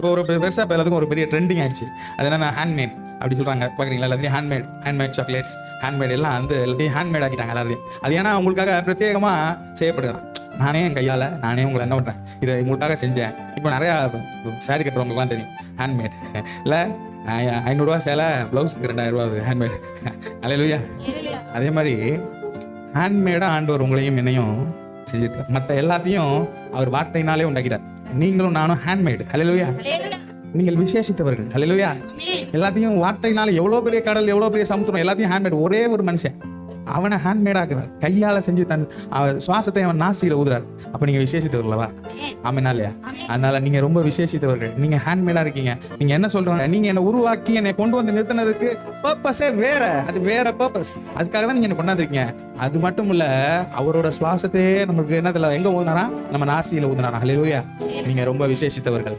இப்போ ஒரு பெருசாக இப்போ எல்லாத்துக்கும் ஒரு பெரிய ட்ரெண்டிங் ஆயிடுச்சு. அது என்னன்னா ஹேண்ட்மேட் அப்படி சொல்கிறாங்க. பார்க்குறீங்களா? எல்லாத்தையும் ஹேண்ட்மேட் சாக்லேட்ஸ், ஹேண்ட்மேட் எல்லாம் வந்து எல்லாத்தையும் ஹேண்ட்மேட் ஆக்கிட்டாங்க எல்லாத்தையும். அது ஏன்னா உங்களுக்காக பிரத்யேகமாக செய்யப்படுகிறான். நானே என் கையால் நானே உங்களை என்ன பண்ணுறேன், இதை உங்களுக்காக செஞ்சேன். இப்போ நிறையா சாரி கட்டுறவங்களுக்குலாம் தெரியும் ஹேண்ட்மேட். இல்லை 500 சேலை, ப்ளவுஸுக்கு 2000 ஹேண்ட்மேட். அல்லேலூயா. அதே மாதிரி ஹேண்ட்மேடாக ஆண்டவர் உங்களையும் என்னையும் செஞ்சிருக்கார். மற்ற எல்லாத்தையும் அவர் வார்த்தையினாலே உண்டாக்கிட்டார். நீங்களும் நானும் ஹேண்ட்மேடு. அல்லேலூயா. நீங்கள் விசேஷித்தவர்கள். அல்லேலூயா. எல்லாத்தையும் வார்த்தையினால எவ்வளோ பெரிய கடல், எவ்வளோ பெரிய சமுத்திரம், எல்லாத்தையும் ஹேண்ட்மேட். ஒரே ஒரு மனுஷன் அவனை ஹேண்ட்மேடாக்குறார். கையால் செஞ்சு தன் சுவாசத்தை அவன் நாசியில் ஊதுறார். அப்போ நீங்கள் விசேஷித்தவர்களவா? ஆமாம் இல்லையா? அதனால நீங்கள் ரொம்ப விசேஷித்தவர்கள். நீங்கள் ஹேண்ட்மேடாக இருக்கீங்க. நீங்கள் என்ன சொல்கிறாங்க, நீங்கள் என்னை உருவாக்கி என்னை கொண்டு வந்து நிறுத்தினதுக்கு பர்பஸே வேற. அது வேற பர்பஸ். அதுக்காக தான் நீங்கள் என்ன கொண்டாந்துருக்கீங்க. அது மட்டும் இல்லை, அவரோட சுவாசத்தையே நமக்கு என்னதில்ல எங்கே ஊதுனாரா? நம்ம நாசியில் ஊதுனாரா. அல்லேலூயா. நீங்கள் ரொம்ப விசேஷித்தவர்கள்.